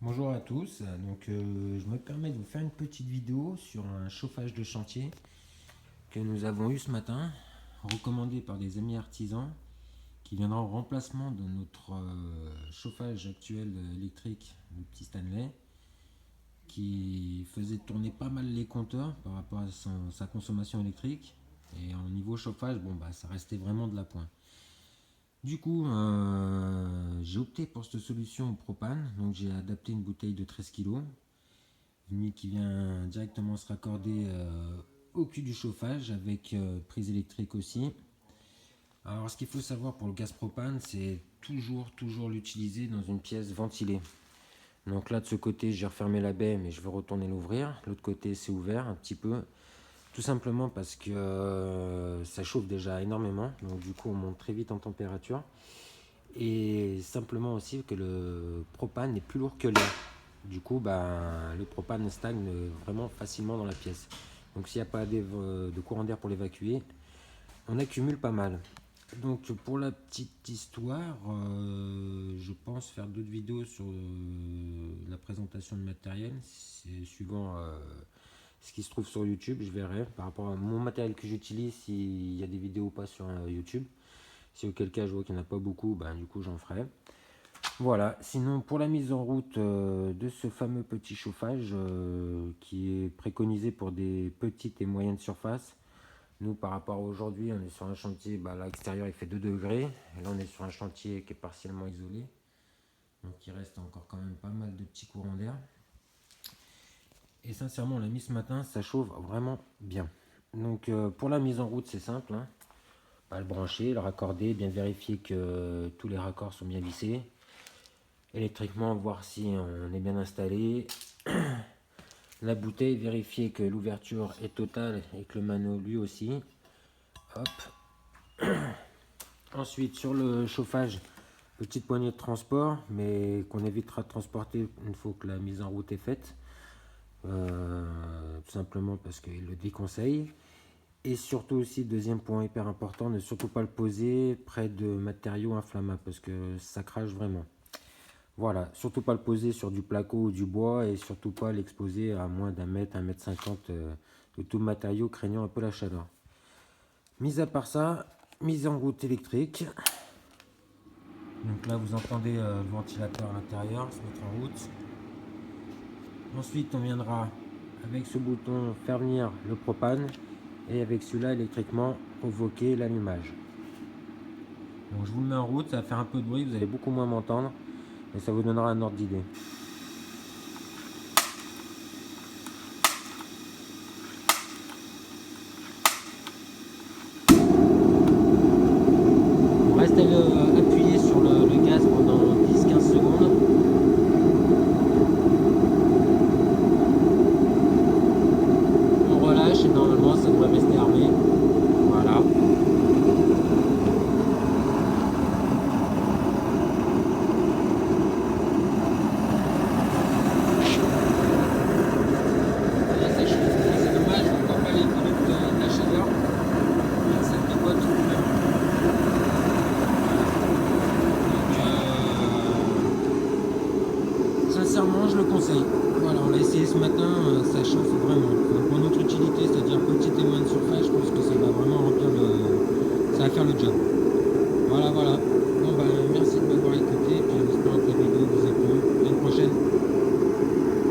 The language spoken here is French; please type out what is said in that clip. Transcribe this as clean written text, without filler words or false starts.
Bonjour à tous, je me permets de vous faire une petite vidéo sur un chauffage de chantier que nous avons eu ce matin, recommandé par des amis artisans, qui viendra en remplacement de notre chauffage actuel électrique, le petit Stanley, qui faisait tourner pas mal les compteurs par rapport à sa consommation électrique. Et en niveau chauffage, ça restait vraiment de la pointe. Du coup, j'ai opté pour cette solution au propane. Donc j'ai adapté une bouteille de 13 kg qui vient directement se raccorder au cul du chauffage avec prise électrique aussi. Alors ce qu'il faut savoir pour le gaz propane, c'est toujours l'utiliser dans une pièce ventilée. Donc là de ce côté j'ai refermé la baie, mais je vais retourner l'ouvrir. L'autre côté c'est ouvert un petit peu. Tout simplement parce que ça chauffe déjà énormément, donc du coup on monte très vite en température. Et simplement aussi que le propane est plus lourd que l'air. Du coup, le propane stagne vraiment facilement dans la pièce. Donc s'il n'y a pas de courant d'air pour l'évacuer, on accumule pas mal. Donc pour la petite histoire, je pense faire d'autres vidéos sur la présentation de matériel. C'est suivant ce qui se trouve sur YouTube, je verrai par rapport à mon matériel que j'utilise s'il y a des vidéos ou pas sur YouTube. Si auquel cas je vois qu'il n'y en a pas beaucoup, du coup j'en ferai. Voilà, sinon pour la mise en route de ce fameux petit chauffage qui est préconisé pour des petites et moyennes surfaces. Nous par rapport à aujourd'hui, on est sur un chantier, là à l'extérieur il fait 2 degrés. Et là on est sur un chantier qui est partiellement isolé. Donc il reste encore quand même pas mal de petits courants d'air. Et sincèrement on l'a mis ce matin, ça chauffe vraiment bien. Donc pour la mise en route c'est simple, hein. Le brancher, le raccorder, bien vérifier que tous les raccords sont bien vissés. Électriquement, voir si on est bien installé. La bouteille, vérifier que l'ouverture est totale et que le manot lui aussi. Hop. Ensuite, sur le chauffage, petite poignée de transport, mais qu'on évitera de transporter une fois que la mise en route est faite. Tout simplement parce qu'il le déconseille. Et surtout aussi, deuxième point hyper important, ne surtout pas le poser près de matériaux inflammables parce que ça crache vraiment. Voilà, surtout pas le poser sur du placo ou du bois et surtout pas l'exposer à moins d'un mètre, 1,50 m de tout matériau craignant un peu la chaleur. Mis à part ça, mise en route électrique. Donc là vous entendez le ventilateur à l'intérieur se mettre en route. Ensuite on viendra avec ce bouton faire venir le propane. Et avec celui-là, électriquement, provoquer l'allumage. Donc je vous le mets en route, ça va faire un peu de bruit, vous allez beaucoup moins m'entendre, et ça vous donnera un ordre d'idée. On reste appuyé sur le gaz pendant 10-15 secondes. On relâche et normalement ça devrait rester armé. Voilà. Sincèrement, je le conseille. Voilà, on l'a essayé ce matin, ça chauffe vraiment. Donc, pour notre utilité, c'est-à-dire petite et moyenne surface, je pense que ça va vraiment remplir ça va faire le job. Voilà.